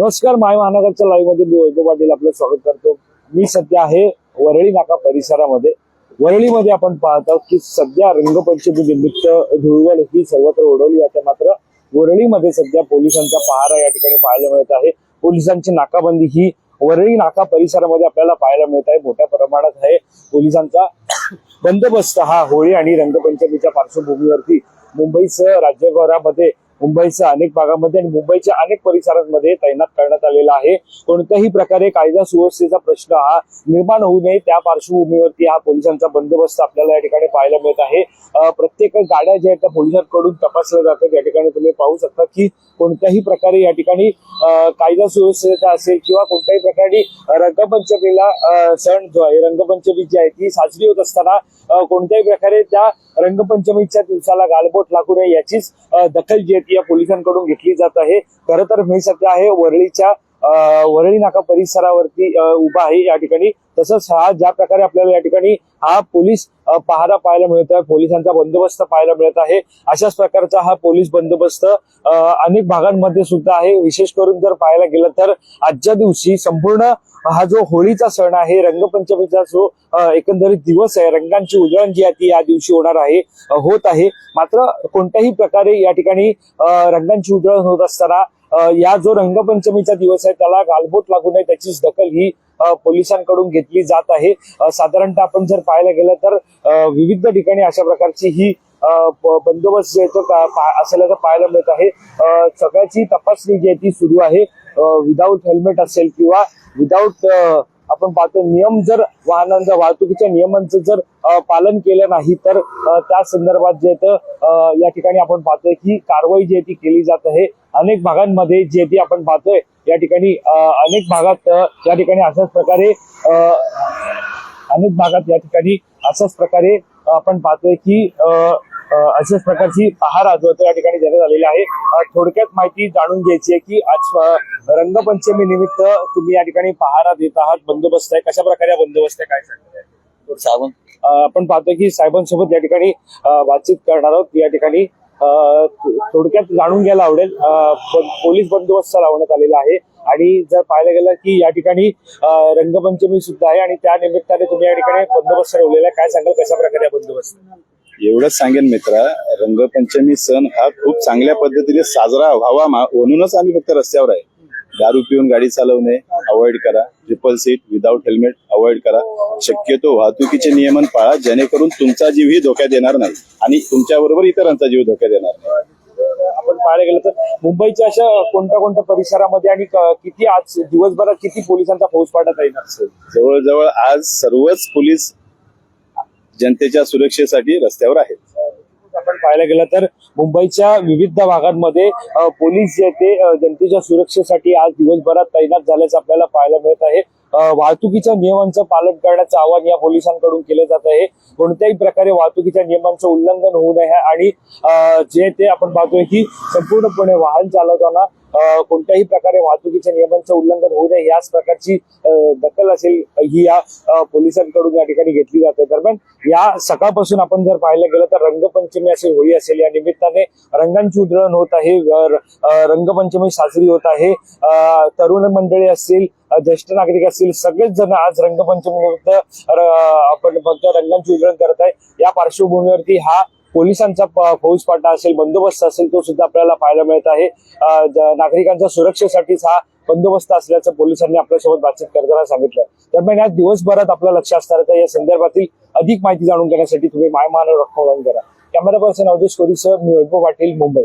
नमस्कार, माय महानगरच्या लाईव्ह मध्ये मी वैभव पाटील आपलं स्वागत करतो। मी सध्या आहे वरळी नाका परिसरामध्ये। वरळीमध्ये आपण पाहतो की सध्या रंगपंचमी निमित्त धुळवड ही सर्वत्र उडवली जाते, मात्र वरळीमध्ये सध्या पोलिसांचा पहारा या ठिकाणी पाहायला मिळत आहे। पोलिसांची नाकाबंदी ही वरळी नाका परिसरामध्ये आपल्याला पाहायला मिळत आहे। मोठ्या प्रमाणात आहे पोलिसांचा बंदोबस्त हा होळी आणि रंगपंचमीच्या पार्श्वभूमीवरती मुंबईसह राज्यभरामध्ये, मुंबईच्या अनेक भागामध्ये आणि मुंबईच्या अनेक परिसरांमध्ये तैनात करण्यात आलेला आहे। कोणत्याही प्रकारे कायदा सुव्यवस्थेचा प्रश्न हा निर्माण होऊ नये त्या पार्श्वभूमीवरती हा पोलिसांचा बंदोबस्त आपल्याला या ठिकाणी पाहायला मिळत आहे। प्रत्येक गाड्या ज्या आहेत त्या पोलिसांकडून तपासल्या जातात। या ठिकाणी तुम्ही पाहू शकता की कोणत्याही प्रकारे या ठिकाणी कायदा सुव्यवस्थेचा असेल किंवा कोणत्याही प्रकारे रंगपंचमीला सण जो आहे, रंगपंचमी जी आहे ती साजरी होत असताना कोणत्याही प्रकारे त्या रंगपंचमीच्या दिवसाला गालबोट लागू नये याचीच दखल जी आहे या पोलिसांकडून घेतली जात आहे। खरं तर मी सध्या आहे वरळी नाका परिसरावरती उभा आहे या ठिकाणी। तसंच हा ज्या प्रकारे आपल्याला या ठिकाणी हा पोलीस पहारा पाहायला मिळत आहे, पोलिसांचा बंदोबस्त पाहायला मिळत आहे, अशाच प्रकारचा हा पोलीस बंदोबस्त अनेक भागांमध्ये सुद्धा आहे। विशेष करून जर पाहायला गेलं तर आजच्या दिवशी संपूर्ण हा जो होळीचा सण आहे, रंगपंचमीचा जो एकंदरीत दिवस आहे, रंगांची उधळण जी आहे ती या दिवशी होत आहे। मात्र कोणत्याही प्रकारे या ठिकाणी रंगांची उधळण होत असताना या जो रंगपंचमीचा दिवस आहे त्याला गालबोट लागू नये त्याचीच दखल ही पोलिसांकडून घेतली जात आहे। साधारणतः आपण जर पाहायला गेलं तर विविध ठिकाणी अशा प्रकारची ही बंदोबस्त जे असल्याचं पाहायला मिळत आहे। सगळ्याची तपासणी जी आहे ती सुरू आहे। विदाऊट हेल्मेट असेल किंवा विदाऊट आपण पाहतो नियम जर वाहनांच्या वाहतुकीच्या नियमांचं जर पालन केलं नाही तर त्या संदर्भात जे या ठिकाणी आपण पाहतोय की कारवाई जी आहे ती केली जात आहे। अनेक भागांमध्ये जे ती आपण पाहतोय या ठिकाणी अनेक भागात या ठिकाणी अशाच प्रकारे आपण पाहतोय की अशाच प्रकारची पहारा जो या ठिकाणी देण्यात आलेला आहे। थोडक्यात माहिती जाणून घ्यायची आहे की आज रंगपंचमी निमित्त तुम्ही या ठिकाणी पहारा देत आहात, बंदोबस्त आहे, कशा प्रकारे बंदोबस्त आहे, काय सांगताय साहेब? आपण पाहतोय की साहेबांसोबत या ठिकाणी बातचीत करणार आहोत। या ठिकाणी थोडक्यात जाणून घ्यायला आवडेल, पोलीस बंदोबस्त लावण्यात आलेला आहे आणि जर पाहायला गेलं की या ठिकाणी रंगपंचमी सुद्धा आहे आणि त्या निमित्ताने तुम्ही या ठिकाणी बंदोबस्त ठेवलेला आहे, काय सांगाल कशा प्रकारे बंदोबस्त? एवढंच सांगेन मित्रा, रंगपंचमी सण हा खूप चांगल्या पद्धतीने साजरा व्हावा म्हणूनच आम्ही फक्त रस्त्यावर आहे। दारू पिऊन गाडी चालवणे अवॉइड करा, triple seat without helmet avoid करा, शक्यतो वाहतुकीचे नियमन पाळा जेणेकरून तुमचा जीवही धोक्यात येणार नाही आणि तुमच्याबरोबर इतरांचा जीव धोक्यात येणार नाही। आपण पाहायला गेलं तर मुंबईच्या अशा कोणत्या परिसरामध्ये आणि किती आज दिवसभरात किती पोलिसांचा फौजफाटा तैनात असेल? जवळजवळ आज सर्वच पोलीस जनतेच्या सुरक्षेसाठी रस्त्यावर आहेत। आपण पाहायला गेलं तर मुंबईच्या विविध भागांमध्ये पोलीस जे ते जनतेच्या सुरक्षेसाठी आज दिवसभरात तैनात झाल्याचं आपल्याला पाहायला मिळत आहे। वाहतुकीच्या नियमांचं पालन करण्याचं आवाहन या पोलिसांकडून केलं जात आहे। कोणत्याही प्रकारे वाहतुकीच्या नियमांचं उल्लंघन होऊ नये आणि जे ते आपण पाहतोय की संपूर्णपणे वाहन चालवताना कोणत्याही प्रकारे वाहतुकीच्या नियमांचं उल्लंघन होऊ नये याच प्रकारची दखल असेल ही या पोलिसांकडून या ठिकाणी घेतली जाते। दरम्यान या सकाळपासून आपण जर पाहायला गेलं तर रंगपंचमी असेल, होळी असेल, या निमित्ताने रंगांची उधळण होत आहे, रंगपंचमी साजरी होत आहे। तरुण मंडळी असतील, ज्येष्ठ नागरिक असतील, सगळेच जण आज रंगपंचमी निमित्त आपण फक्त रंगांची उधळण करत आहे। या पार्श्वभूमीवरती हा पोलिसांचा फौजफाटा असेल, बंदोबस्त असेल, तो सुद्धा आपल्याला पाहायला मिळत आहे। नागरिकांच्या सुरक्षेसाठीच हा बंदोबस्त असल्याचं पोलिसांनी आपल्यासोबत बातचीत करताना सांगितलं। दरम्यान या दिवसभरात आपलं लक्ष असणार या संदर्भातील अधिक माहिती जाणून घेण्यासाठी तुम्ही माय महानगर करा। कॅमेरा पर्सन अवधेश कोरीसह मी वैभव पाटील, मुंबई।